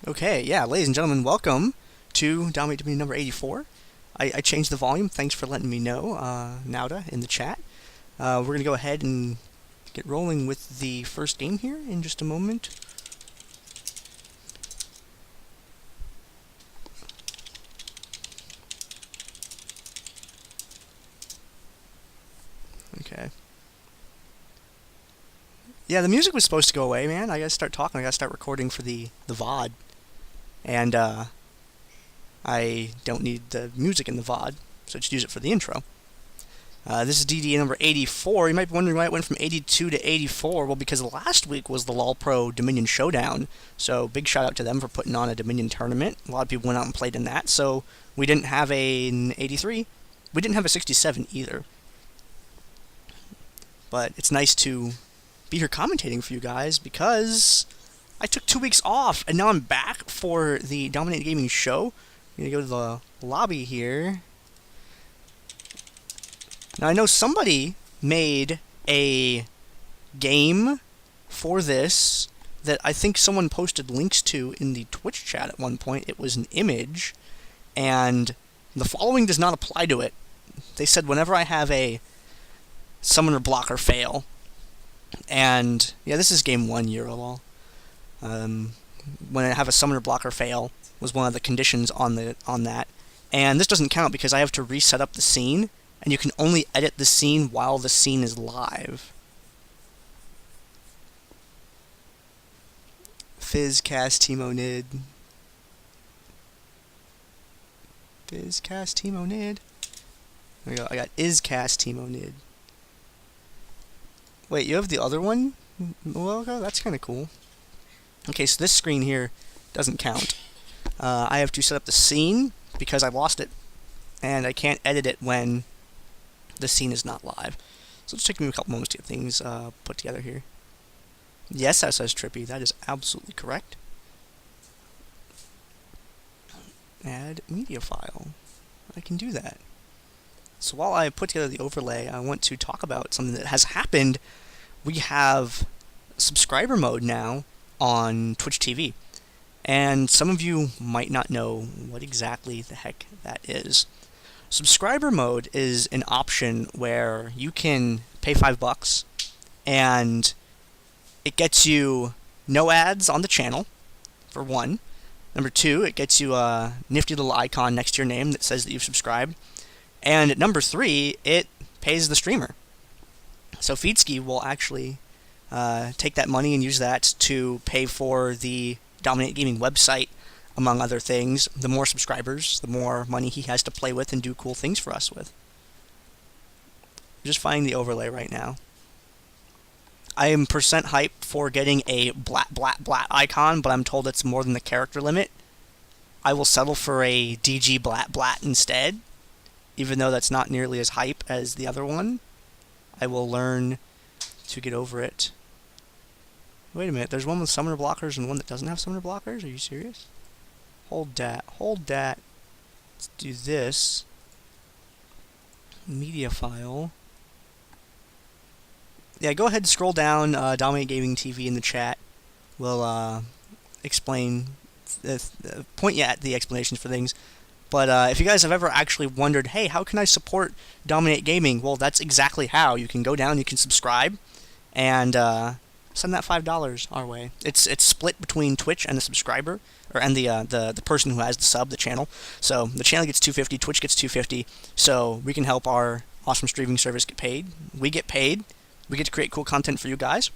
Okay, yeah, ladies and gentlemen, welcome to DominateDominion number 84. I changed the volume. Thanks for letting me know, Nauda, in the chat. We're going to go ahead and get rolling with the first game here in just a moment. Okay. Yeah, the music was supposed to go away, man. I gotta start talking. I gotta start recording for the VOD. And, I don't need the music in the VOD, so just use it for the intro. This is DDA number 84. You might be wondering why it went from 82 to 84. Well, because last week was the LOL Pro Dominion Showdown, so big shout out to them for putting on a Dominion tournament. A lot of people went out and played in that, so we didn't have an 83. We didn't have a 67 either. But it's nice to be here commentating for you guys because I took 2 weeks off, and now I'm back for the Dominate Gaming show. I'm going to go to the lobby here. Now, I know somebody made a game for this that I think someone posted links to in the Twitch chat at one point. It was an image, and the following does not apply to it. They said whenever I have a summoner blocker fail, and yeah, this is game 1, Eurolol. When I have a summoner blocker fail was one of the conditions on that, and this doesn't count because I have to reset up the scene. And you can only edit the scene while the scene is live. Fizzcast Timo Nid. Fizzcast Timo Nid. There we go. I got Iscast Timo Nid. Wait, you have the other one logo? That's kind of cool. Okay, so this screen here doesn't count. I have to set up the scene because I lost it, and I can't edit it when the scene is not live. So it's taking me a couple moments to get things put together here. Yes, that says Trippy. That is absolutely correct. Add media file. I can do that. So while I put together the overlay, I want to talk about something that has happened. We have subscriber mode now on Twitch TV. And some of you might not know what exactly the heck that is. Subscriber mode is an option where you can pay $5 and it gets you no ads on the channel, for one. Number 2, it gets you a nifty little icon next to your name that says that you've subscribed. And number 3, it pays the streamer. So Feedski will actually take that money and use that to pay for the Dominate Gaming website. Among other things, the more subscribers, the more money he has to play with and do cool things for us with. Just finding the overlay right now. I am % hype for getting a blat icon, but I'm told it's more than the character limit. I will settle for a DG blat instead, even though that's not nearly as hype as the other one. I will learn to get over it. Wait a minute, there's one with summoner blockers and one that doesn't have summoner blockers? Are you serious? Hold that. Let's do this. Media file. Yeah, go ahead and scroll down Dominate Gaming TV in the chat. We'll explain, point you at the explanations for things. But if you guys have ever actually wondered, hey, how can I support Dominate Gaming? Well, that's exactly how. You can go down, you can subscribe, and send that $5 our way. It's split between Twitch and the subscriber, and the person who has the sub, the channel. So the channel gets $250, Twitch gets $250. So we can help our awesome streaming service get paid. We get paid. We get to create cool content for you guys.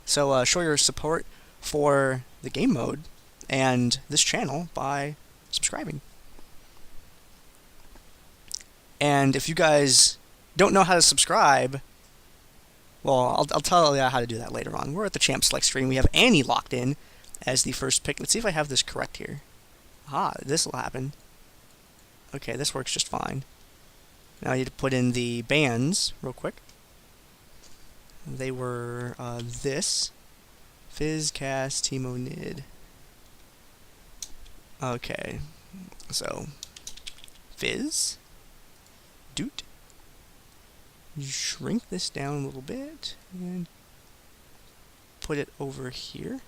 So show your support for the game mode and this channel by subscribing. And if you guys don't know how to subscribe, well, I'll tell you how to do that later on. We're at the Champ Select screen. We have Annie locked in as the first pick. Let's see if I have this correct here. Ah, this will happen. Okay, this works just fine. Now I need to put in the bands real quick. They were this. Fizzcast Timo Nid. Okay, so Fizz. Doot. Shrink this down a little bit and put it over here.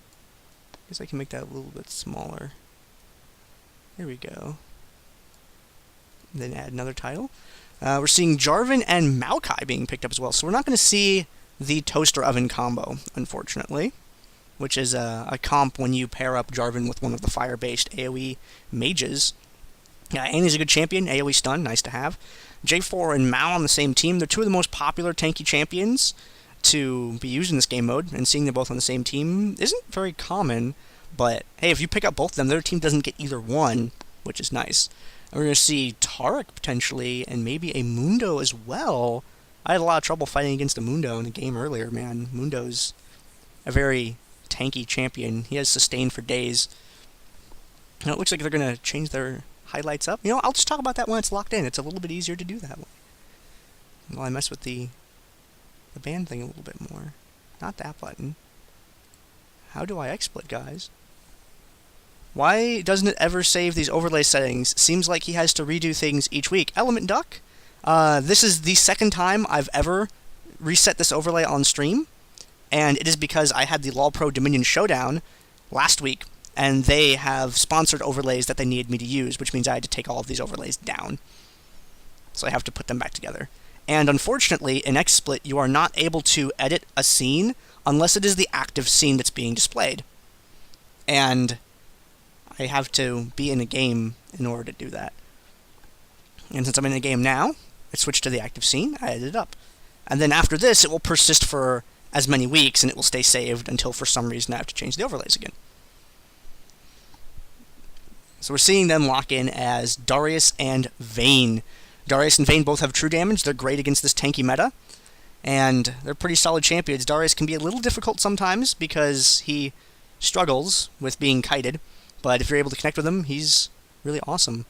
guess I can make that a little bit smaller. There we go. Then add another title. We're seeing Jarvan and Maokai being picked up as well. So we're not going to see the Toaster Oven combo, unfortunately, which is a comp when you pair up Jarvan with one of the fire-based AoE mages. Annie's a good champion, AoE stun, nice to have. J4 and Mao on the same team. They're two of the most popular tanky champions to be used in this game mode, and seeing them both on the same team isn't very common, but hey, if you pick up both of them, their team doesn't get either one, which is nice. And we're going to see Taric potentially, and maybe a Mundo as well. I had a lot of trouble fighting against a Mundo in the game earlier, man. Mundo's a very tanky champion. He has sustain for days. And it looks like they're going to change their highlights up. You know, I'll just talk about that when it's locked in. It's a little bit easier to do that one. Well, I mess with the band thing a little bit more. Not that button. How do I XSplit, guys? Why doesn't it ever save these overlay settings? Seems like he has to redo things each week. Element Duck, this is the second time I've ever reset this overlay on stream, and it is because I had the LoL Pro Dominion Showdown last week, and they have sponsored overlays that they needed me to use, which means I had to take all of these overlays down. So I have to put them back together. And unfortunately, in XSplit, you are not able to edit a scene unless it is the active scene that's being displayed. And I have to be in a game in order to do that. And since I'm in a game now, I switch to the active scene, I edit it up. And then after this, it will persist for as many weeks, and it will stay saved until for some reason I have to change the overlays again. So we're seeing them lock in as Darius and Vayne. Darius and Vayne both have true damage. They're great against this tanky meta, and they're pretty solid champions. Darius can be a little difficult sometimes because he struggles with being kited, but if you're able to connect with him, he's really awesome.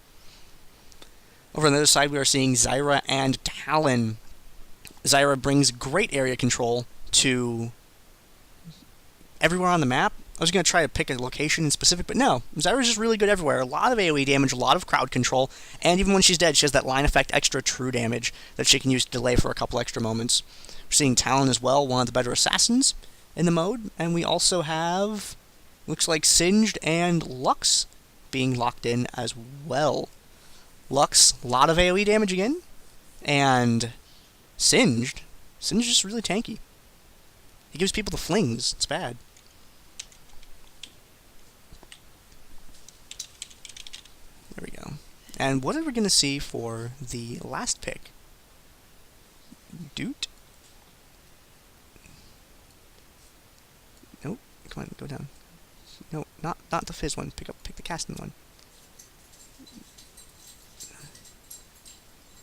Over on the other side, we are seeing Zyra and Talon. Zyra brings great area control to everywhere on the map. I was going to try to pick a location in specific, but no. Zyra's just really good everywhere. A lot of AoE damage, a lot of crowd control, and even when she's dead, she has that line effect extra true damage that she can use to delay for a couple extra moments. We're seeing Talon as well, one of the better assassins in the mode, and we also have, looks like Singed and Lux being locked in as well. Lux, a lot of AoE damage again, and Singed is just really tanky. He gives people the flings. It's bad. There we go. And what are we going to see for the last pick? Doot? Nope. Come on, go down. No, not the Fizz one. Pick the casting one.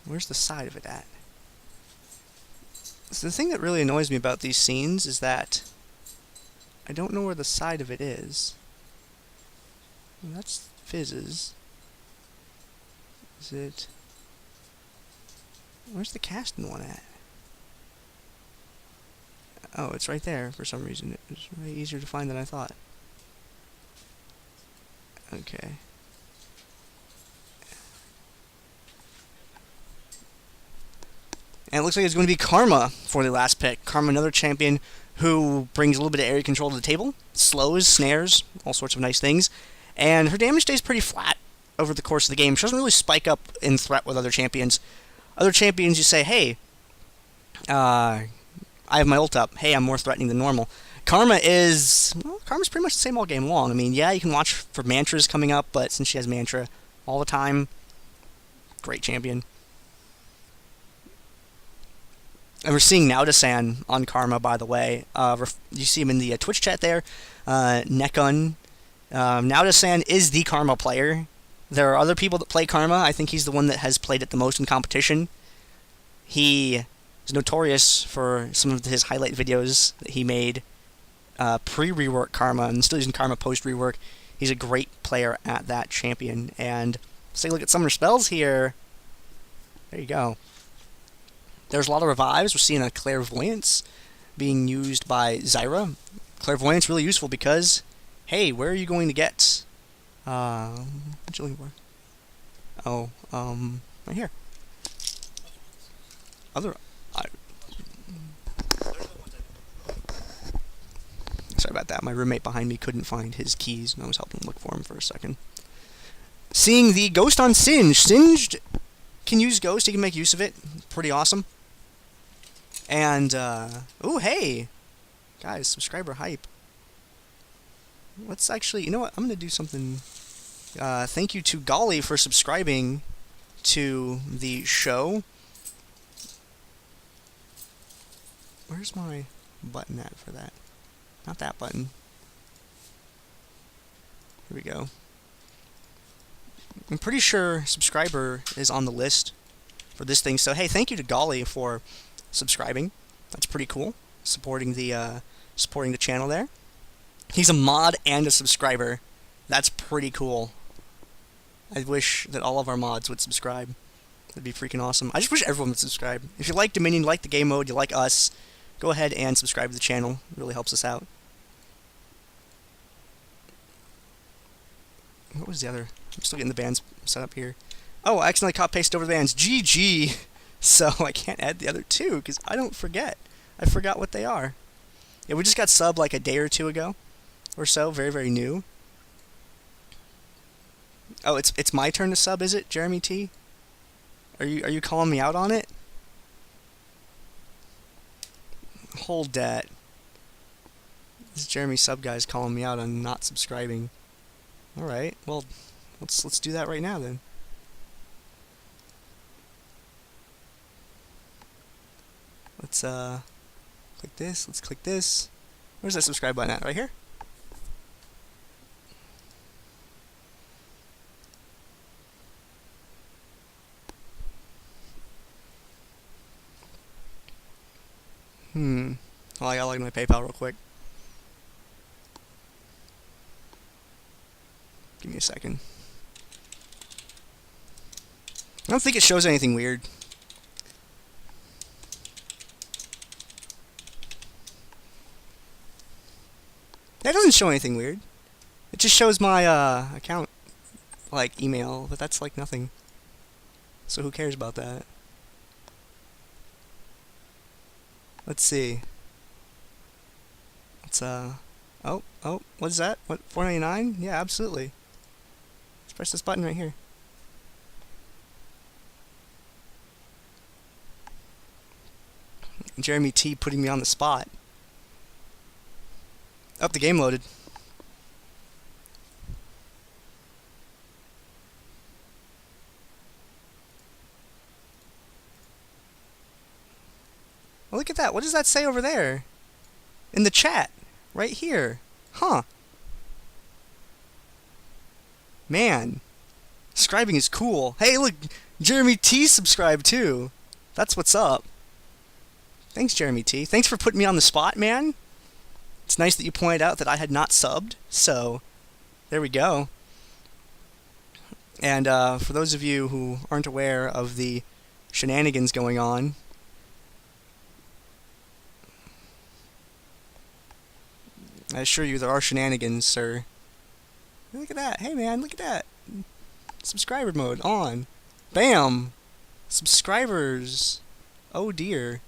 Where's the side of it at? So the thing that really annoys me about these scenes is that I don't know where the side of it is. Well, that's Fizz's. Is it... Where's the casting one at? Oh, it's right there for some reason. It was way easier to find than I thought. Okay. And it looks like it's going to be Karma for the last pick. Karma, another champion who brings a little bit of area control to the table. Slows, snares, all sorts of nice things. And her damage stays pretty flat over the course of the game. She doesn't really spike up in threat with other champions. Other champions, you say, hey, I have my ult up. Hey, I'm more threatening than normal. Karma is... Well, Karma's pretty much the same all game long. I mean, yeah, you can watch for mantras coming up, but since she has mantra all the time, great champion. And we're seeing Naudasan on Karma, by the way. You see him in the Twitch chat there. Nekun. Naudasan is the Karma player. There are other people that play Karma. I think he's the one that has played it the most in competition. He is notorious for some of his highlight videos that he made pre-rework Karma, and still using Karma post-rework. He's a great player at that champion. And let's take a look at some of her spells here. There you go. There's a lot of revives. We're seeing a Clairvoyance being used by Zyra. Clairvoyance really useful because, hey, where are you going to get... what you looking for? Oh, right here. Sorry about that. My roommate behind me couldn't find his keys, and I was helping him look for them for a second. Seeing the Ghost on Singed. Singed can use Ghost. He can make use of it. Pretty awesome. And, oh, hey! Guys, subscriber hype. Let's actually, you know what? I'm going to do something. Thank you to Golly for subscribing to the show. Where's my button at for that? Not that button. Here we go. I'm pretty sure subscriber is on the list for this thing. So hey, thank you to Golly for subscribing. That's pretty cool. Supporting the channel there. He's a mod and a subscriber. That's pretty cool. I wish that all of our mods would subscribe. That'd be freaking awesome. I just wish everyone would subscribe. If you like Dominion, you like the game mode, you like us, go ahead and subscribe to the channel. It really helps us out. What was the other? I'm still getting the bands set up here. Oh, I accidentally copy-pasted over the bands. GG! So I can't add the other two, because I don't forget. I forgot what they are. Yeah, we just got sub like a day or two ago. Or so. Very, very new. Oh, it's my turn to sub, is it, Jeremy T? Are you calling me out on it? Hold that. This Jeremy sub guy's calling me out on not subscribing. Alright, well, let's do that right now then. Let's click this, let's click this. Where's that subscribe button at? Right here? Well, I gotta log in my PayPal real quick. Give me a second. I don't think it shows anything weird. That doesn't show anything weird. It just shows my account, like, email, but that's like nothing. So who cares about that? Let's see. Let's oh, what is that? What, $4.99? Yeah, absolutely. Let's press this button right here. Jeremy T putting me on the spot. Oh, the game loaded. Oh, look at that. What does that say over there? In the chat. Right here. Huh. Man. Subscribing is cool. Hey, look. Jeremy T subscribed too. That's what's up. Thanks, Jeremy T. Thanks for putting me on the spot, man. It's nice that you pointed out that I had not subbed. So, there we go. And for those of you who aren't aware of the shenanigans going on, I assure you there are shenanigans, sir. Look at that. Hey, man, look at that. Subscriber mode on. Bam! Subscribers. Oh, dear.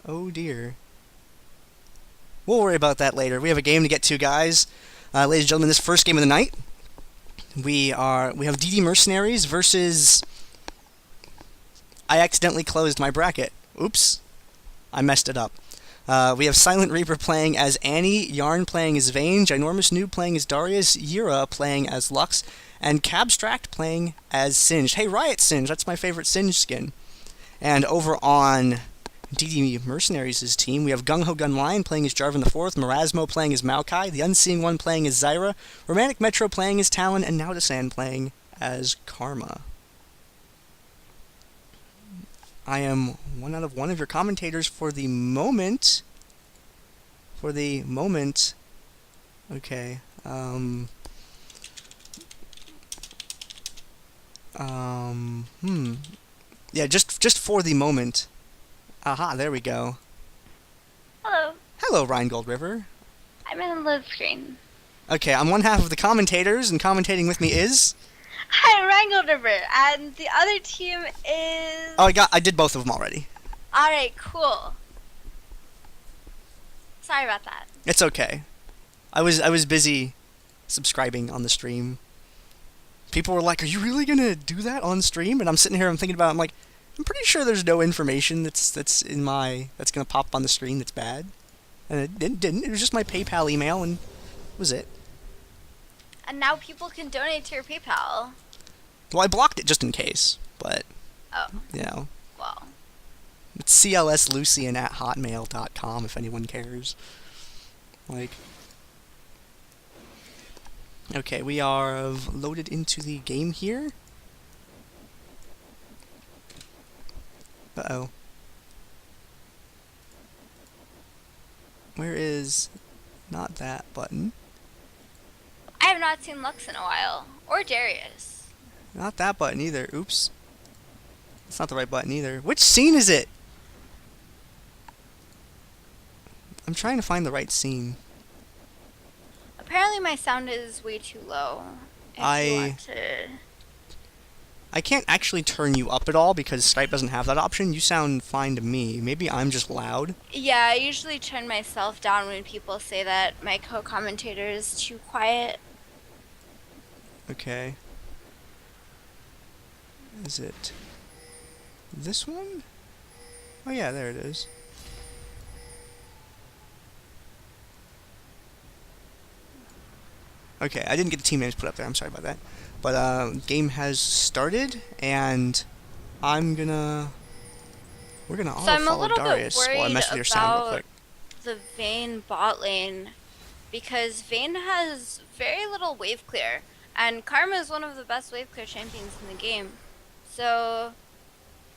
Oh, dear. We'll worry about that later. We have a game to get to, guys. Ladies and gentlemen, this first game of the night, we have DD Mercenaries versus... I accidentally closed my bracket. Oops. I messed it up. We have Silent Reaper playing as Annie, Yarn playing as Vayne, Ginormous Noob playing as Darius, Yira playing as Lux, and Cabstract playing as Singed. Hey, Riot Singed, that's my favorite Singed skin. And over on DD Mercenaries' team, we have Gung Ho Gun Lion playing as Jarvan IV, Marasmo playing as Maokai, The Unseeing One playing as Zyra, Romantic Metro playing as Talon, and Naudasan playing as Karma. I am one of your commentators for the moment. Okay. Yeah, just for the moment. Aha, there we go. Hello. Hello, Rheingold River. I'm in the load screen. Okay, I'm one half of the commentators, and commentating with me is... Hi, Rheingold River, and the other team is... Oh, I did both of them already. Alright, cool. Sorry about that. It's okay. I was busy subscribing on the stream. People were like, "Are you really gonna do that on stream?" And I'm sitting here, I'm thinking about, it, I'm like, I'm pretty sure there's no information that's gonna pop up on the screen that's bad, and it didn't. It was just my PayPal email, and that was it. And now people can donate to your PayPal. Well, I blocked it just in case, but Oh, you know, well. it's clslucian@hotmail.com if anyone cares. Like, okay, we are loaded into the game here. Uh-oh. Where is not that button? I have not seen Lux in a while. Or Darius. Not that button either. Oops. It's not the right button either. Which scene is it? I'm trying to find the right scene. Apparently my sound is way too low. If you want to... I can't actually turn you up at all because Skype doesn't have that option. You sound fine to me. Maybe I'm just loud. Yeah, I usually turn myself down when people say that my co-commentator is too quiet. Okay. Is it this one? Oh yeah, there it is. Okay, I didn't get the team names put up there. I'm sorry about that. But game has started, and we're gonna So I'm a auto-follow little Darius bit while I worried mess with your sound real about quick. the Vayne bot lane because Vayne has very little wave clear, and Karma is one of the best wave clear champions in the game. So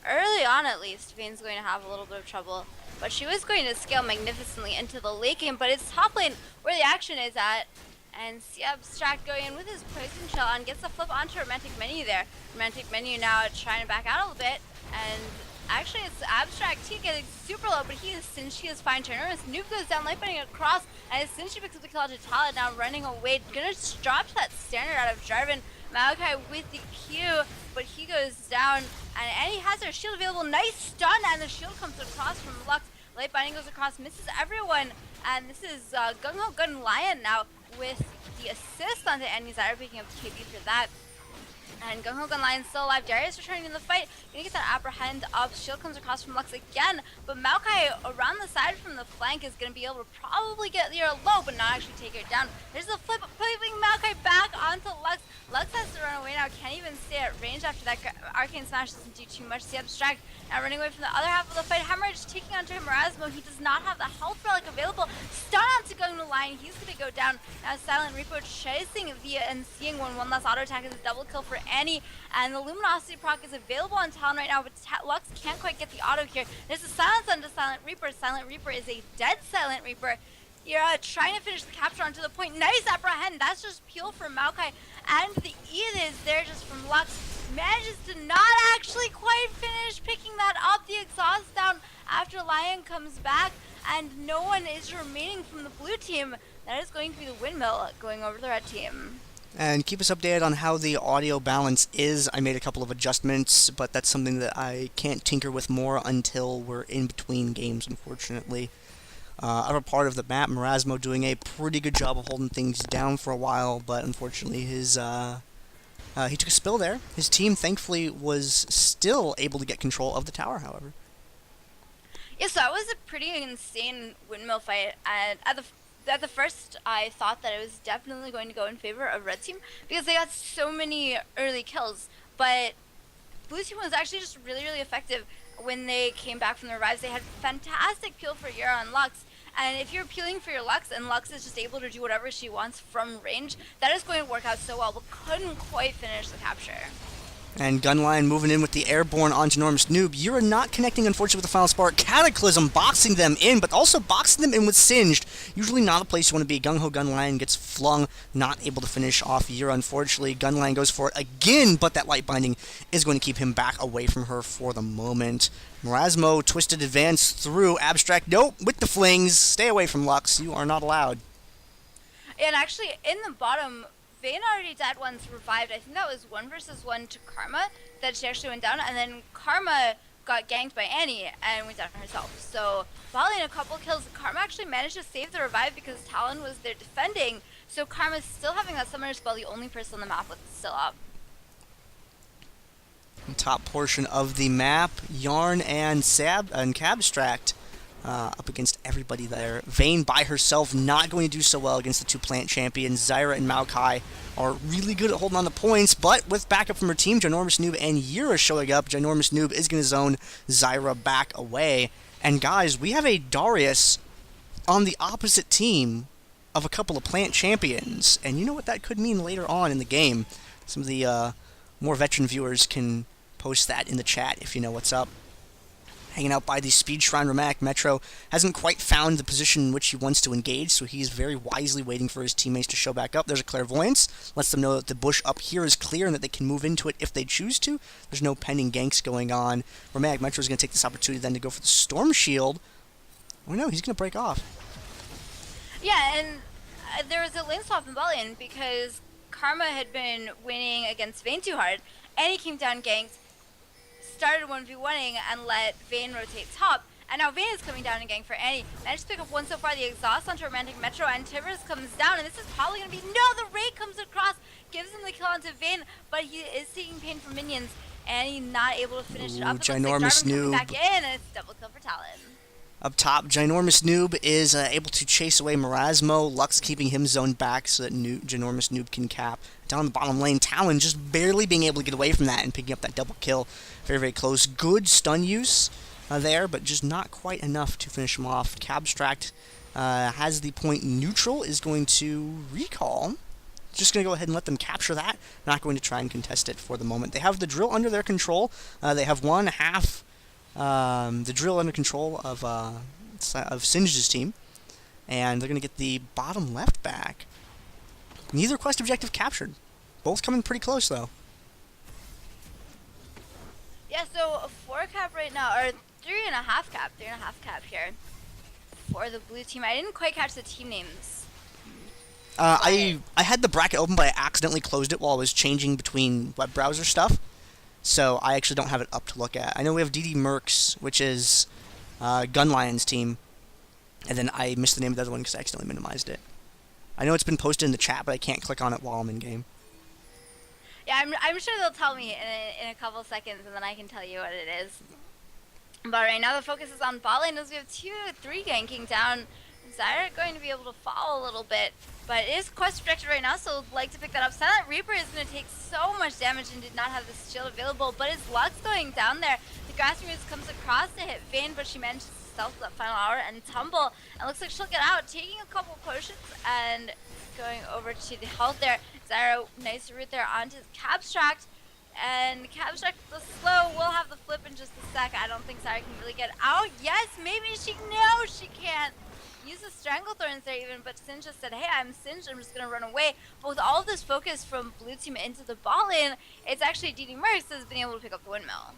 early on, at least, Vayne's going to have a little bit of trouble. But she was going to scale magnificently into the late game, but it's top lane where the action is at. And see Abstract going in with his poison shell on, gets the flip onto Romantic Menu there. Romantic Menu now trying to back out a little bit, and actually it's Abstract T getting super low, but since she is fine turner, Noob goes down, light butting across, and since she picks up the kill to Tala, now running away, gonna drop that standard out of Jarvan. Malachi with the Q, but he goes down, and he has her shield available, nice stun, and the shield comes across from Lux. Light binding goes across, misses everyone, and this is Gung Ho Gun Lion now with the assist onto Annie's picking up the KB for that. And Gung Ho Gun Lion still alive. Darius returning in the fight. Gonna get that apprehend up. Shield comes across from Lux again. But Maokai around the side from the flank is gonna be able to probably get Lyra low, but not actually take her down. There's a flip, putting Maokai back onto Lux. Lux has to run away now. Can't even stay at range after that. Arcane Smash doesn't do too much. The Abstract now running away from the other half of the fight. Hemorrhage taking onto Marasmo. He does not have the health relic available. Stun onto Gung Ho Lion. He's gonna go down. Now Silent Reaper chasing via and seeing one last auto attack is a double kill for Annie, and the Luminosity proc is available on Talon right now, but Lux can't quite get the auto here. There's a silence onto Silent Reaper. Silent Reaper is a dead Silent Reaper. You're trying to finish the capture onto the point. Nice apprehend. That's just peel from Maokai, and the Eve is there just from Lux. Manages to not actually quite finish picking that up. The exhaust down after Lion comes back, and no one is remaining from the blue team. That is going to be the windmill going over to the red team. And keep us updated on how the audio balance is. I made a couple of adjustments, but that's something that I can't tinker with more until we're in between games, unfortunately. Other part of the map, Marasmo doing a pretty good job of holding things down for a while, but unfortunately he took a spill there. His team, thankfully, was still able to get control of the tower, however. Yeah, so that was a pretty insane windmill fight. And at the first, I thought that it was definitely going to go in favor of red team because they got so many early kills. But blue team was actually just really, really effective when they came back from the revives. They had fantastic peel for Yura and Lux. And if you're peeling for your Lux and Lux is just able to do whatever she wants from range, that is going to work out so well, but couldn't quite finish the capture. And Gunline moving in with the airborne onto Enormous Noob. You're not connecting, unfortunately, with the final spark. Cataclysm boxing them in, but also boxing them in with Singed. Usually not a place you want to be. Gung Ho Gunline gets flung, not able to finish off Yura, unfortunately. Gunline goes for it again, but that light binding is going to keep him back away from her for the moment. Marasmo, twisted advance through Abstract. Nope, with the flings. Stay away from Lux. You are not allowed. And actually, in the bottom, Vayne already died once, revived. I think that was 1 versus 1 to Karma that she actually went down, and then Karma got ganked by Annie and went down herself. So following a couple kills, Karma actually managed to save the revive because Talon was there defending. So Karma's still having that summoner spell, the only person on the map with it still up. Top portion of the map, Yarn and Cabstract up against everybody there. Vayne by herself not going to do so well against the two plant champions. Zyra and Maokai are really good at holding on to points, but with backup from her team, Ginormous Noob and Yira showing up, Ginormous Noob is going to zone Zyra back away. And guys, we have a Darius on the opposite team of a couple of plant champions, and you know what that could mean later on in the game. Some of the more veteran viewers can post that in the chat if you know what's up. Hanging out by the Speed Shrine, Ramak Metro hasn't quite found the position in which he wants to engage, so he's very wisely waiting for his teammates to show back up. There's a Clairvoyance, lets them know that the bush up here is clear and that they can move into it if they choose to. There's no pending ganks going on. Ramak Metro is going to take this opportunity then to go for the Storm Shield. Oh no, he's going to break off. Yeah, and there was a lane swap in bot lane because Karma had been winning against Vayne too hard, and he came down ganked, started 1v1ing and let Vayne rotate top, and now Vayne is coming down and gank for Annie. Managed to pick up one so far, the exhaust onto Romantic Metro, and Tivers comes down, and this is probably going to be, no, the raid comes across, gives him the kill onto Vayne, but he is taking pain from minions, and he's not able to finish it up. Ginormous Noob. Back in, and it's double kill for Talon. Up top, Ginormous Noob is able to chase away Marasmo. Lux keeping him zoned back so that Ginormous Noob can cap. Down the bottom lane, Talon just barely being able to get away from that and picking up that double kill. Very, very close. Good stun use there, but just not quite enough to finish him off. Cabstract has the point neutral, is going to recall. Just going to go ahead and let them capture that. Not going to try and contest it for the moment. They have the drill under their control. They have one half the drill under control of Singe's team, and they're going to get the bottom left back. Neither quest objective captured. Both coming pretty close, though. Yeah, so a 4 cap right now, or 3.5 cap, 3.5 cap here for the blue team. I didn't quite catch the team names. I had the bracket open, but I accidentally closed it while I was changing between web browser stuff. So I actually don't have it up to look at. I know we have DD Mercs, which is Gunlion's team. And then I missed the name of the other one because I accidentally minimized it. I know it's been posted in the chat, but I can't click on it while I'm in-game. Yeah, I'm sure they'll tell me in a couple seconds, and then I can tell you what it is. But right now the focus is on bot lane as we have 2-3 ganking down. Zyra going to be able to fall a little bit, but it is quest rejected right now, so I'd like to pick that up. Silent Reaper is going to take so much damage and did not have this shield available, but his Lux going down there. The Grasping Roots comes across to hit Vayne, but she manages to stealth that final hour and tumble, and looks like she'll get out, taking a couple potions and going over to the health there. Zyra, nice route there onto Cabstract, and Cabstract the slow will have the flip in just a sec. I don't think Zyra can really get out. Yes, maybe she, no, she can't. Use the Stranglethorns there even, but Singe just said, hey, I'm Singe, I'm just going to run away. But with all of this focus from blue team into the bot lane, it's actually DD Mercs that's been able to pick up the windmill.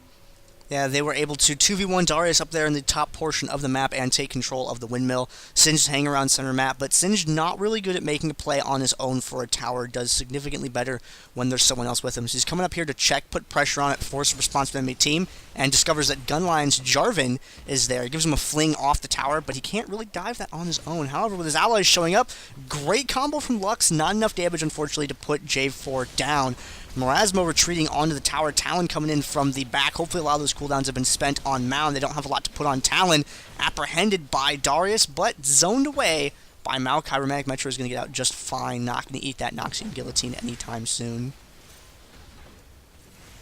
Yeah, they were able to 2v1 Darius up there in the top portion of the map and take control of the windmill. Singe hang around center map, but Singe not really good at making a play on his own for a tower. Does significantly better when there's someone else with him. So he's coming up here to check, put pressure on it, force a response from the enemy team, and discovers that Gunlion's Jarvan is there. He gives him a fling off the tower, but he can't really dive that on his own. However, with his allies showing up, great combo from Lux. Not enough damage, unfortunately, to put J4 down. Marasmo retreating onto the tower. Talon coming in from the back. Hopefully a lot of those cooldowns have been spent on Mound. They don't have a lot to put on Talon. Apprehended by Darius, but zoned away by Maokai. Romantic Metro is going to get out just fine. Not going to eat that Noxian Guillotine anytime soon.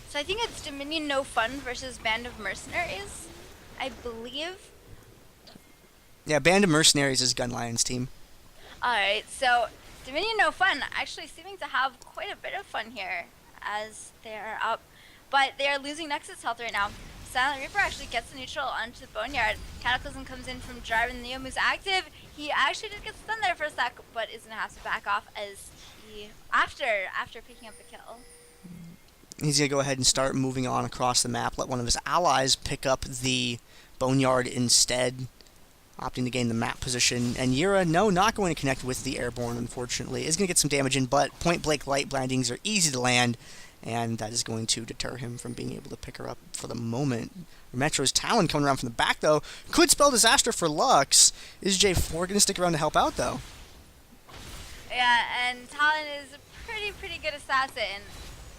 So I think it's Dominion No Fun versus Band of Mercenaries, I believe. Yeah, Band of Mercenaries is Gunlion's team. Alright, so Dominion No Fun actually seeming to have quite a bit of fun here as they are up, but they are losing Nexus health right now. Silent Reaper actually gets the neutral onto the Boneyard. Cataclysm comes in from Jarvan. Neo moves active. He actually did get stunned there for a sec, but is going to have to back off as he, after picking up the kill. He's going to go ahead and start moving on across the map, let one of his allies pick up the Boneyard instead, opting to gain the map position. And Yira, no, not going to connect with the Airborne, unfortunately. Is going to get some damage in, but point-blank light blindings are easy to land, and that is going to deter him from being able to pick her up for the moment. Metro's Talon coming around from the back, though. Could spell disaster for Lux. Is J4 going to stick around to help out, though? Yeah, and Talon is a pretty good assassin.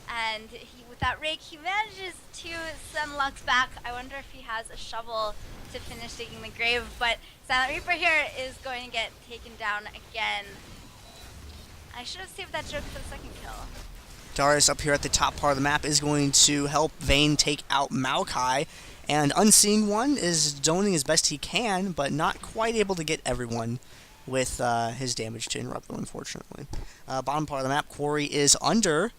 And with that rake, he manages to send Lux back. I wonder if he has a shovel to finish digging the grave. But Silent Reaper here is going to get taken down again. I should have saved that joke for the second kill. Darius up here at the top part of the map is going to help Vayne take out Maokai. And Unseen One is doing as best he can, but not quite able to get everyone with his damage to interrupt them, unfortunately. Bottom part of the map, Quarry is under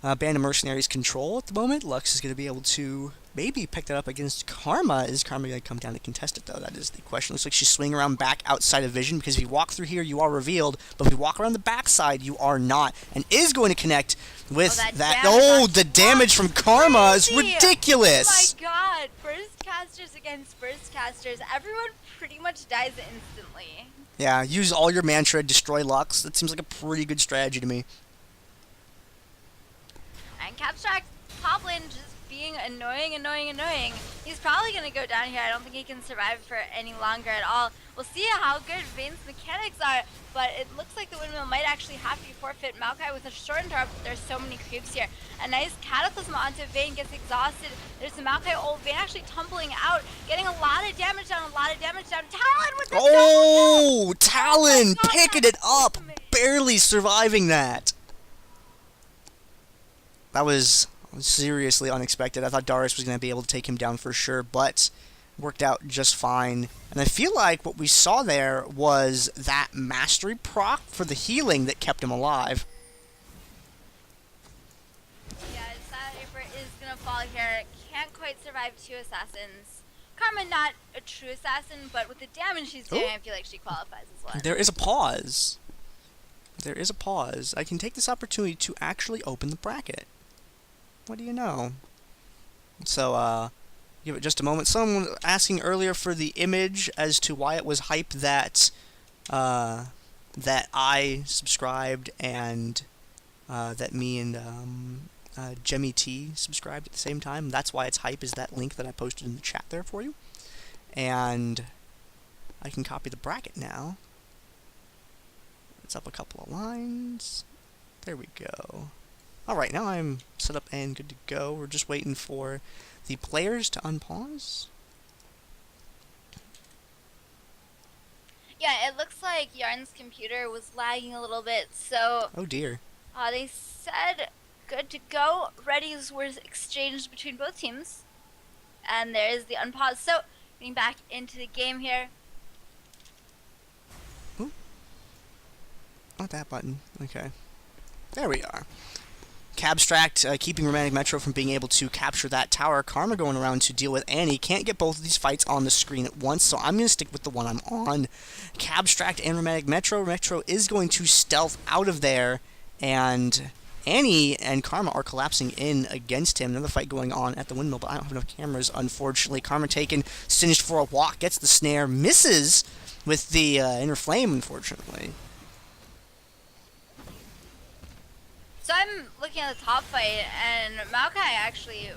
Band of Mercenaries control at the moment. Lux is going to be able to maybe pick that up against Karma. Is Karma going to come down to contest it, though? That is the question. Looks like she's swinging around back outside of vision, because if you walk through here, you are revealed. But if you walk around the backside, you are not. And is going to connect with that. Oh, the damage from Karma is ridiculous! Oh my god. Burst casters against burst casters. Everyone pretty much dies instantly. Yeah, use all your mantra, destroy Lux. That seems like a pretty good strategy to me. And Capstrack top lane just being annoying. He's probably going to go down here. I don't think he can survive for any longer at all. We'll see how good Vayne's mechanics are, but it looks like the windmill might actually have to be forfeit. Maokai with a short interrupt, but there's so many creeps here. A nice Cataclysm onto Vayne, gets exhausted. There's the Maokai ult. Vayne actually tumbling out, getting a lot of damage down, Talon with the oh, Talon picking it up, barely surviving that. That was seriously unexpected. I thought Darius was going to be able to take him down for sure, but worked out just fine. And I feel like what we saw there was that mastery proc for the healing that kept him alive. Yeah, Silent Reaper is going to fall here. Can't quite survive two assassins. Karma not a true assassin, but with the damage she's doing, I feel like she qualifies as one. There is a pause. There is a pause. I can take this opportunity to actually open the bracket. What do you know? So, give it just a moment. Someone was asking earlier for the image as to why it was hype that that I subscribed and that me and Jemmy T subscribed at the same time. That's why it's hype, is that link that I posted in the chat there for you. And I can copy the bracket now. It's up a couple of lines. There we go. Alright, now I'm set up and good to go. We're just waiting for the players to unpause. Yeah, it looks like Yarn's computer was lagging a little bit, so... Oh dear. They said good to go. Readies were exchanged between both teams. And there is the unpause. So, getting back into the game here. Ooh. Not that button. Okay. There we are. Cabstract keeping Romantic Metro from being able to capture that tower. Karma going around to deal with Annie. Can't get both of these fights on the screen at once, so I'm going to stick with the one I'm on. Cabstract and Romantic Metro. Metro is going to stealth out of there, and Annie and Karma are collapsing in against him. Another fight going on at the windmill, but I don't have enough cameras, unfortunately. Karma taken, singed for a walk, gets the snare, misses with the inner flame, unfortunately. So I'm looking at the top fight, and Maokai actually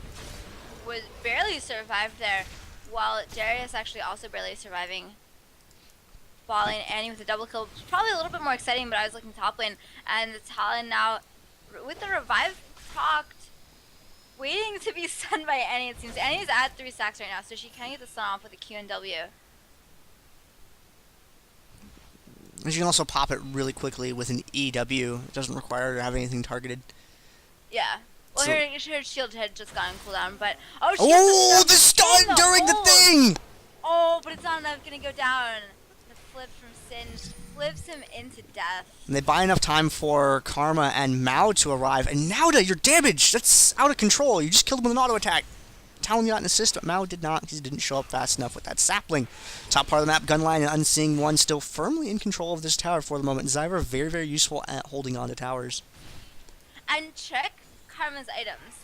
was barely survived there, while Darius actually also barely surviving. Balling Annie with a double kill, probably a little bit more exciting, but I was looking top lane, and the Talon now, with the revive procced, waiting to be stunned by Annie, it seems. Annie's at 3 stacks right now, so she can get the stun off with a Q and W. You can also pop it really quickly with an EW. It doesn't require her to have anything targeted. Yeah. Well, So, her shield had just gone cooldown, but... Oh, she oh, the stun during the thing! Oh, but it's not enough. Gonna go down. The flip from Singed flips him into death. And they buy enough time for Karma and Mao to arrive. And Nauda, you're damaged! That's out of control. You just killed him with an auto attack. Talon got an assist, but Mao did not. He didn't show up fast enough with that sapling. Top part of the map, Gunline and Unseen One still firmly in control of this tower for the moment. Zyra very, very useful at holding on to towers. And check Karma's items.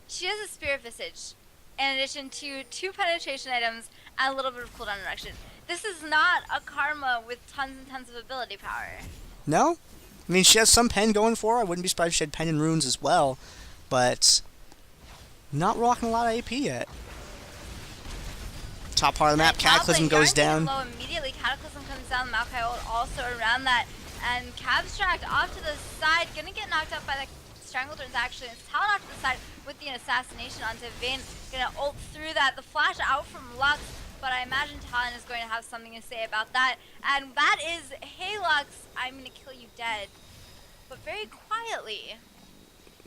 She has a Spirit Visage, in addition to 2 penetration items and a little bit of cooldown reduction. This is not a Karma with tons and tons of ability power. No? I mean, she has some pen going for her. I wouldn't be surprised if she had pen and runes as well. But not rocking a lot of AP yet. Top part of the map, Cataclysm goes down. Low immediately. Cataclysm comes down. Maokai ult also around that. And Cabstract off to the side. Gonna get knocked out by the Strangleturns actually. It's Talon off to the side with the assassination onto Vayne. Gonna ult through that. The flash out from Lux. But I imagine Talon is going to have something to say about that. And that is, hey Lux, I'm gonna kill you dead. But very quietly.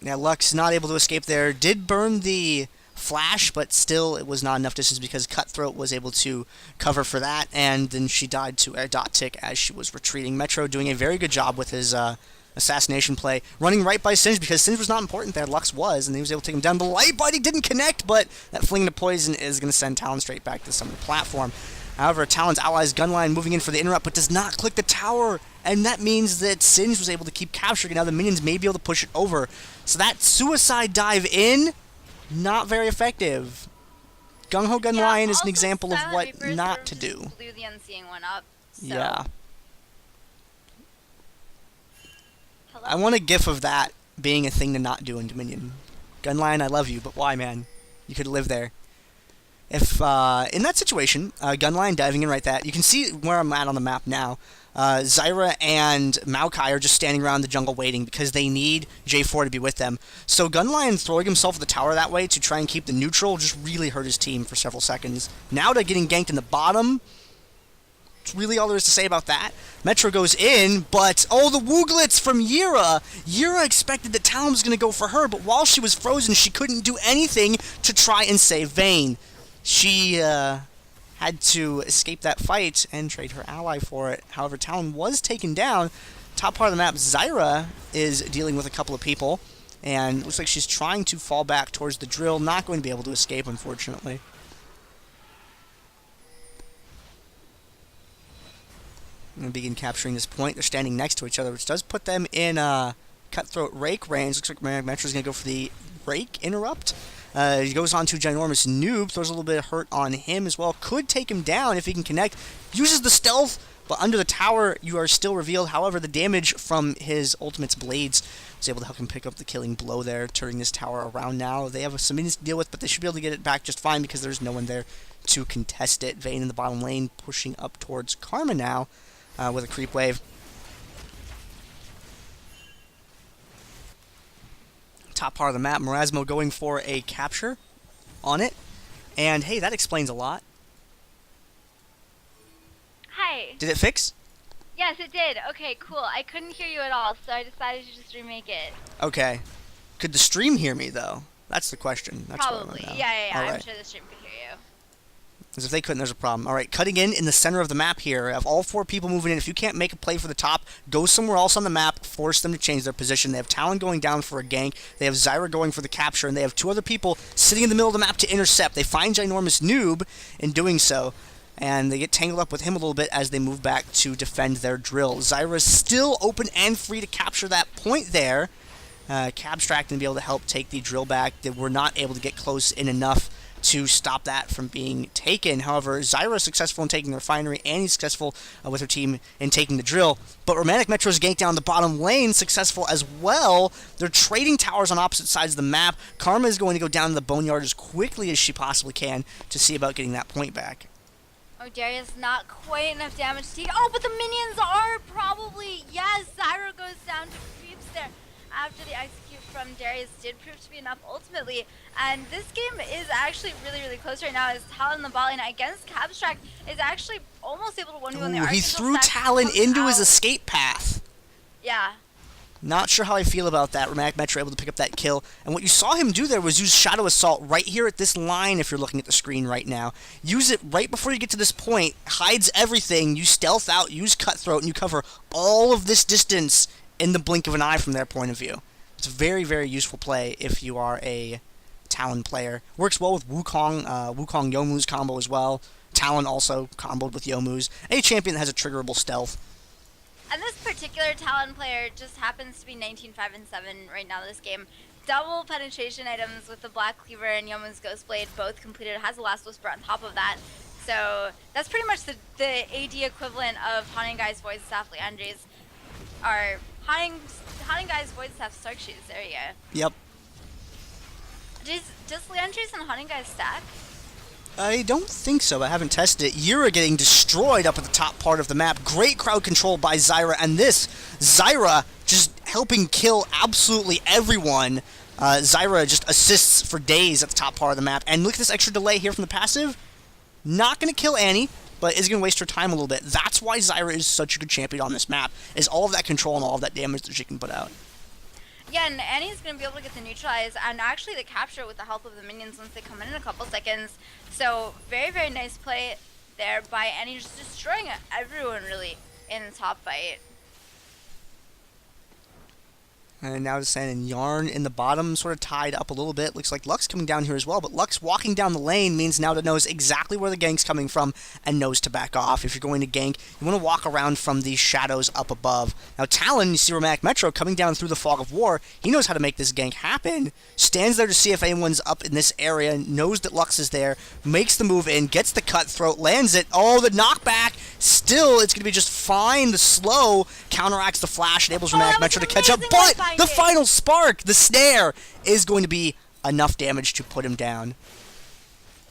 Yeah, Lux not able to escape there. Did burn the flash, but still it was not enough distance because Cutthroat was able to cover for that, and then she died to a dot tick as she was retreating. Metro doing a very good job with his assassination play, running right by Singe because Singe was not important there. Lux was, and he was able to take him down. The light body didn't connect, but that fling to poison is going to send Talon straight back to some of the platform. However, Talon's allies Gunline moving in for the interrupt, but does not click the tower, and that means that Singe was able to keep capturing it. Now the minions may be able to push it over. So that suicide dive in, not very effective. Gung Ho Gun Lion is an example of what not to do. Blew the unseeing one up. So. Yeah. Hello? I want a gif of that being a thing to not do in Dominion. Gun Lion, I love you, but why, man? You could live there. If, in that situation, Gunline diving in right that, you can see where I'm at on the map now. Zyra and Maokai are just standing around the jungle waiting because they need J4 to be with them. So Gunline throwing himself at the tower that way to try and keep the neutral just really hurt his team for several seconds. Now to getting ganked in the bottom, that's really all there is to say about that. Metro goes in, but, oh, the Wooglets from Yira! Yira expected that Talon was going to go for her, but while she was frozen, she couldn't do anything to try and save Vayne. She had to escape that fight and trade her ally for it. However, Talon was taken down. Top part of the map, Zyra is dealing with a couple of people, and looks like she's trying to fall back towards the drill. Not going to be able to escape, unfortunately. I'm going to begin capturing this point. They're standing next to each other, which does put them in Cutthroat Rake range. Looks like Metro's going to go for the Rake interrupt. He goes on to Ginormous Noob, throws a little bit of hurt on him as well. Could take him down if he can connect. Uses the stealth, but under the tower you are still revealed. However, the damage from his ultimate's blades was able to help him pick up the killing blow there, turning this tower around now. They have some minions to deal with, but they should be able to get it back just fine because there's no one there to contest it. Vayne in the bottom lane pushing up towards Karma now with a creep wave. Top part of the map, Marasmo going for a capture on it, and hey, that explains a lot. Hi. Did it fix? Yes, it did. Okay, cool. I couldn't hear you at all, so I decided to just remake it. Okay. Could the stream hear me, though? That's the question. That's Probably. Yeah. All I'm right. sure the stream could hear you. Because if they couldn't, there's a problem. All right, cutting in the center of the map here. Of all four people moving in, if you can't make a play for the top, go somewhere else on the map, force them to change their position. They have Talon going down for a gank. They have Zyra going for the capture, and they have two other people sitting in the middle of the map to intercept. They find Ginormous Noob in doing so, and they get tangled up with him a little bit as they move back to defend their drill. Zyra's still open and free to capture that point there. Cabstract to be able to help take the drill back. They were not able to get close in enough to stop that from being taken. However, Zyra is successful in taking the refinery, and he's successful with her team in taking the drill. But Romantic Metro's ganked down the bottom lane, successful as well. They're trading towers on opposite sides of the map. Karma is going to go down to the Boneyard as quickly as she possibly can to see about getting that point back. Oh, Darius not quite enough damage to take. Oh, but the minions are probably... Yes, Zyra goes down to creeps there. After the execute from Darius did prove to be enough ultimately. And this game is actually really, really close right now as Talon in the bot lane against Cabstract is actually almost able to 1v1 the Archangel. He threw Talon into his escape path. Yeah. Not sure how I feel about that. Romantic Metro able to pick up that kill. And what you saw him do there was use Shadow Assault right here at this line if you're looking at the screen right now. Use it right before you get to this point. Hides everything. You stealth out, use Cutthroat, and you cover all of this distance in the blink of an eye from their point of view. It's a very, very useful play if you are a Talon player. Works well with Wukong Youmuu's combo as well. Talon also comboed with Youmuu's. A champion that has a triggerable stealth. And this particular Talon player just happens to be 19-5-7 right now this game. Double penetration items with the Black Cleaver and Youmuu's Ghostblade both completed. It has the Last Whisper on top of that. So that's pretty much the AD equivalent of Haunting Guy's Void Staff Leandri's. Or Haunting Guy's Void Staff Stark Shoes. There you go. Yep. Does Leandri's and Haunting Guy's stack? I don't think so. I haven't tested it. Yura getting destroyed up at the top part of the map. Great crowd control by Zyra, and this Zyra just helping kill absolutely everyone. Zyra just assists for days at the top part of the map. And look at this extra delay here from the passive. Not going to kill Annie, but is going to waste her time a little bit. That's why Zyra is such a good champion on this map, is all of that control and all of that damage that she can put out. Yeah, and Annie's going to be able to get the neutralize and actually the capture with the help of the minions once they come in a couple seconds. So very, very nice play there by Annie, just destroying everyone really in the top fight. And now Descent and Yarn in the bottom, sort of tied up a little bit. Looks like Lux coming down here as well, but Lux walking down the lane means Nauta knows exactly where the gank's coming from and knows to back off. If you're going to gank, you want to walk around from these shadows up above. Now Talon, you see Romantic Metro coming down through the fog of war. He knows how to make this gank happen. Stands there to see if anyone's up in this area, knows that Lux is there, makes the move in, gets the cutthroat, lands it. Oh, the knockback. Still, it's going to be just fine. The slow counteracts the flash, enables Romantic Metro to catch up, but the final spark, the snare, is going to be enough damage to put him down.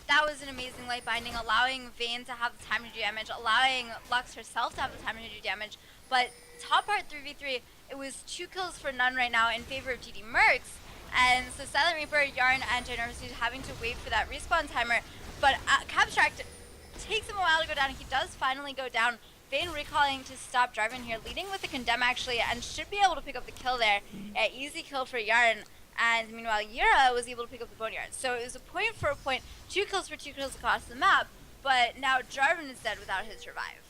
That was an amazing light binding, allowing Vayne to have the time to do damage, allowing Lux herself to have the time to do damage. But top part 3v3, it was 2 kills for none right now in favor of DD Mercs. And so Silent Reaper, Yarn, and Ginormous having to wait for that respawn timer. But Capstract takes him a while to go down. He does finally go down. Vayne recalling to stop driving here, leading with the Condemn actually, and should be able to pick up the kill there. Easy kill for Yarn, and meanwhile Yura was able to pick up the Boneyard. So it was a point for a point, 2 kills for 2 kills across the map, but now Jarvan is dead without his revive.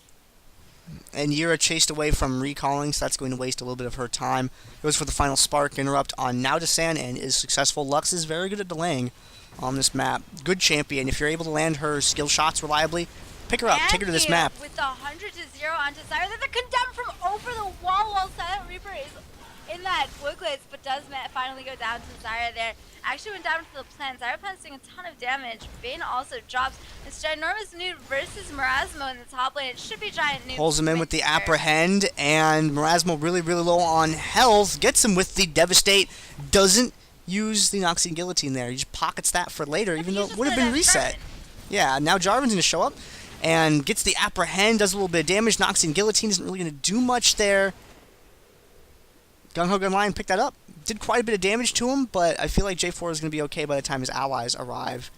And Yura chased away from recalling, so that's going to waste a little bit of her time. Goes for the final spark interrupt on Nauta and is successful. Lux is very good at delaying on this map. Good champion. If you're able to land her skill shots reliably, pick her up, take her to this map. With the 100 to 0 onto Zyra, then the Condemn from over the wall while Silent Reaper is in that Wooglitz, but does finally go down to Zyra there. Actually went down for the plant. Zyra plant's doing a ton of damage. Vayne also drops. It's Ginormous Noob versus Marasmo in the top lane. It should be Giant Noob. Pulls him in with the Apprehend, and Marasmo really, really low on health. Gets him with the Devastate. Doesn't use the Noxian Guillotine there. He just pockets that for later, even though it would have been reset. Yeah, now Jarvan's going to show up and gets the Apprehend, does a little bit of damage. Noxian Guillotine isn't really going to do much there. Gung-Ho Gunline picked that up. Did quite a bit of damage to him, but I feel like J4 is going to be okay by the time his allies arrive.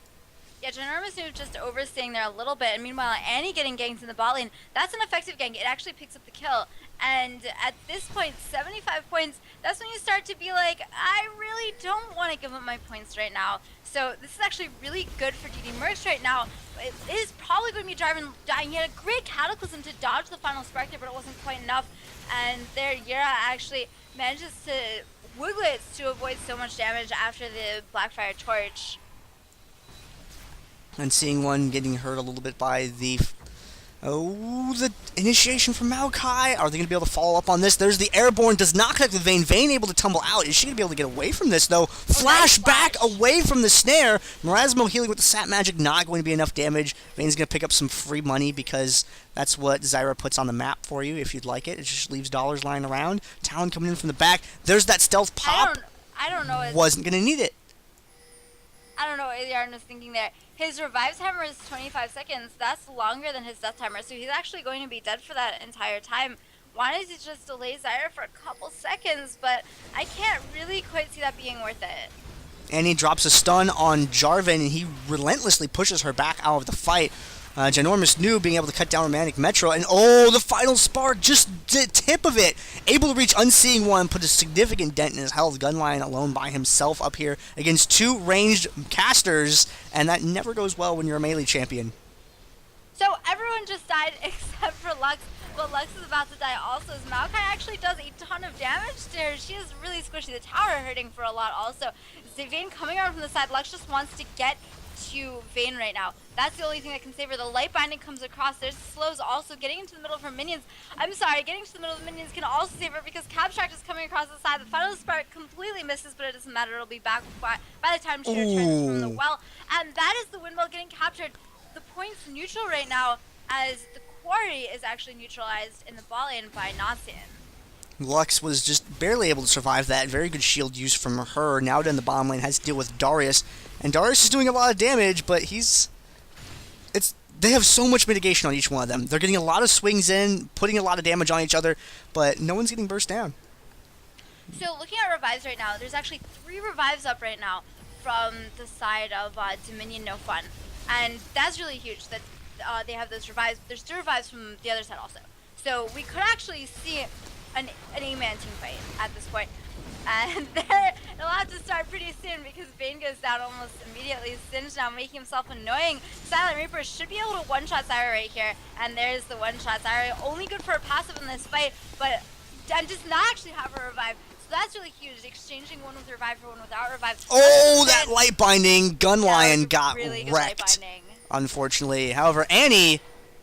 Yeah, Ginormous Noob just overstaying there a little bit, and meanwhile Annie getting ganked in the bot lane. That's an effective gank. It actually picks up the kill. And at this point, 75 points, that's when you start to be like, I really don't want to give up my points right now. So this is actually really good for DD Mercs right now. It is probably going to be Jarvan dying. He had a great Cataclysm to dodge the final spark there, but it wasn't quite enough. And there, Yura actually manages to Wooglitz to avoid so much damage after the Blackfire Torch. And seeing one getting hurt a little bit by the... Oh, the initiation from Maokai. Are they going to be able to follow up on this? There's the Airborne. Does not connect with Vayne. Vayne able to tumble out. Is she going to be able to get away from this, though? Flash back away from the snare. Marasmo healing with the Sap Magic. Not going to be enough damage. Vayne's going to pick up some free money because that's what Zyra puts on the map for you if you'd like it. It just leaves dollars lying around. Talon coming in from the back. There's that stealth pop. I don't know. Wasn't going to need it. I don't know what Yarn was thinking there. His revive timer is 25 seconds. That's longer than his death timer, so he's actually going to be dead for that entire time. Wanted to just delay Zyra for a couple seconds, but I can't really quite see that being worth it. And he drops a stun on Jarvan, and he relentlessly pushes her back out of the fight. Ginormous Noob being able to cut down Romantic Metro, and oh, the final spark, just the tip of it. Able to reach Unseeing One, put a significant dent in his health. Gunline alone by himself up here against 2 ranged casters, and that never goes well when you're a melee champion. So everyone just died except for Lux, but Lux is about to die also, as Maokai actually does a ton of damage to her. She is really squishy. The tower hurting for a lot also. Vayne coming around from the side. Lux just wants to get to Vayne right now. That's the only thing that can save her. The light binding comes across. There's slows also getting into the middle of her minions. I'm sorry, getting to the middle of the minions can also save her because Capstract is coming across the side. The final spark completely misses, but it doesn't matter. It'll be back by the time she returns from the well. And that is the windmill getting captured. The point's neutral right now as the quarry is actually neutralized in the ball lane by Noxian. Lux was just barely able to survive that. Very good shield use from her. Now in the bottom lane has to deal with Darius. And Darius is doing a lot of damage, but he's they have so much mitigation on each one of them. They're getting a lot of swings in, putting a lot of damage on each other, but no one's getting burst down. So looking at revives right now, there's actually 3 revives up right now from the side of Dominion No Fun. And that's really huge that they have those revives. There's 2 revives from the other side also. So we could actually see an 8-man team fight at this point. And it'll have to start pretty soon because Vayne goes down almost immediately. Singe now making himself annoying. Silent Reaper should be able to one-shot Zyra right here. And there's the one-shot. Zyra only good for a passive in this fight, but does not actually have a revive. So that's really huge, exchanging one with revive for one without revive. Oh, that light binding. Gunlion got really wrecked, unfortunately. However, Annie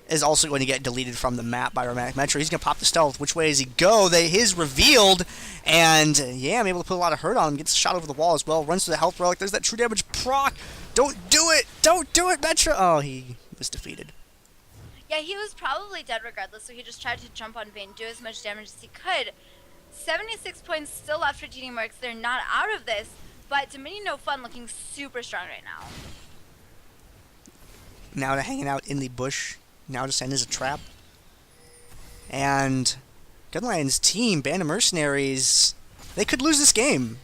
is also going to get deleted from the map by Romantic Metro. He's going to pop the stealth. Which way does he go? His revealed, and yeah, I'm able to put a lot of hurt on him. Gets shot over the wall as well. Runs to the health relic. There's that true damage proc. Don't do it! Don't do it, Metro! Oh, he was defeated. Yeah, he was probably dead regardless, so he just tried to jump on Vayne, do as much damage as he could. 76 points still left for GD Mercs. They're not out of this, but Dominion No Fun looking super strong right now. Now to hanging out in the bush. Now to send as a trap. And Gunlion's team, Band of Mercenaries, they could lose this game.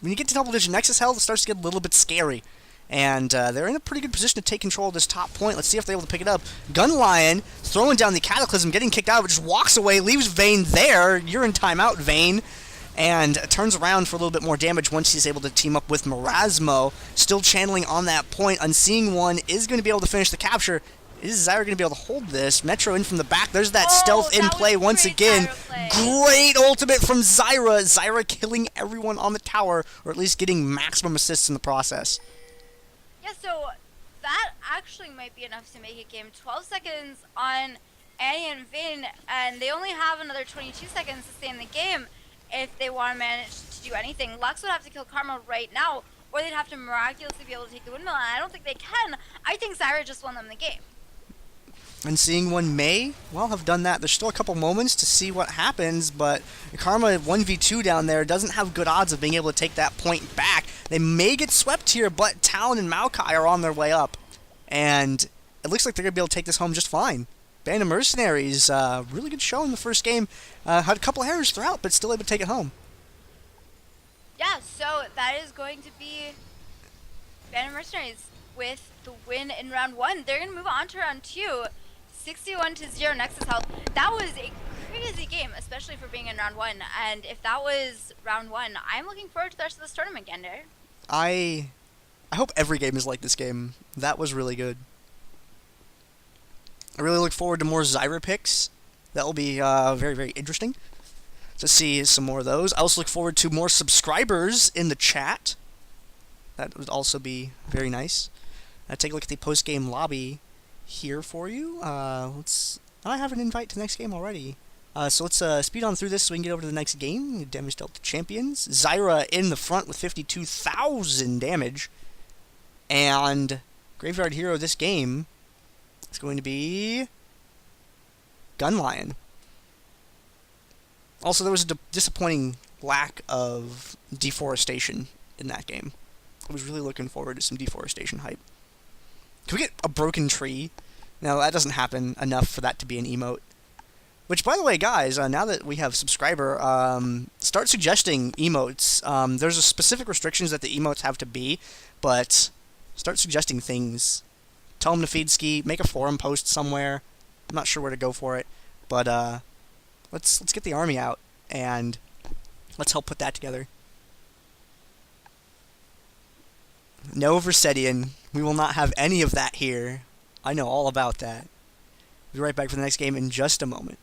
When you get to double-digit Nexus health, it starts to get a little bit scary. And they're in a pretty good position to take control of this top point. Let's see if they're able to pick it up. Gunlion throwing down the Cataclysm, getting kicked out, but just walks away, leaves Vayne there. You're in timeout, Vayne. And turns around for a little bit more damage once he's able to team up with Marasmo. Still channeling on that point. Unseeing One is going to be able to finish the capture. Is Zyra going to be able to hold this? Metro in from the back. There's that stealth in play once again. Great ultimate from Zyra. Zyra killing everyone on the tower, or at least getting maximum assists in the process. Yeah, so that actually might be enough to make it game. 12 seconds on Annie and Vayne, and they only have another 22 seconds to stay in the game if they want to manage to do anything. Lux would have to kill Karma right now, or they'd have to miraculously be able to take the windmill, and I don't think they can. I think Zyra just won them the game. And seeing One may, well, have done that. There's still a couple moments to see what happens, but Karma 1v2 down there doesn't have good odds of being able to take that point back. They may get swept here, but Talon and Maokai are on their way up. And it looks like they're going to be able to take this home just fine. Band of Mercenaries, really good show in the first game. Had a couple errors throughout, but still able to take it home. Yeah, so that is going to be Band of Mercenaries with the win in round 1. They're going to move on to round 2. 61-0 Nexus health. That was a crazy game, especially for being in round 1. And if that was round 1, I'm looking forward to the rest of this tournament, Gandair. I hope every game is like this game. That was really good. I really look forward to more Zyra picks. That will be very, very interesting to see some more of those. I also look forward to more subscribers in the chat. That would also be very nice. Take a look at the post-game lobby here for you. I have an invite to the next game already. So let's speed on through this so we can get over to the next game. Damage dealt to champions. Zyra in the front with 52,000 damage. And Graveyard Hero this game is going to be Gunlion. Also, there was a disappointing lack of deforestation in that game. I was really looking forward to some deforestation hype. Can we get a broken tree? No, that doesn't happen enough for that to be an emote. Which, by the way, guys, now that we have subscriber, start suggesting emotes. There's a specific restrictions that the emotes have to be, but start suggesting things. Tell them to feed ski, make a forum post somewhere. I'm not sure where to go for it, but let's get the army out and let's help put that together. No Versedian. We will not have any of that here. I know all about that. We'll be right back for the next game in just a moment.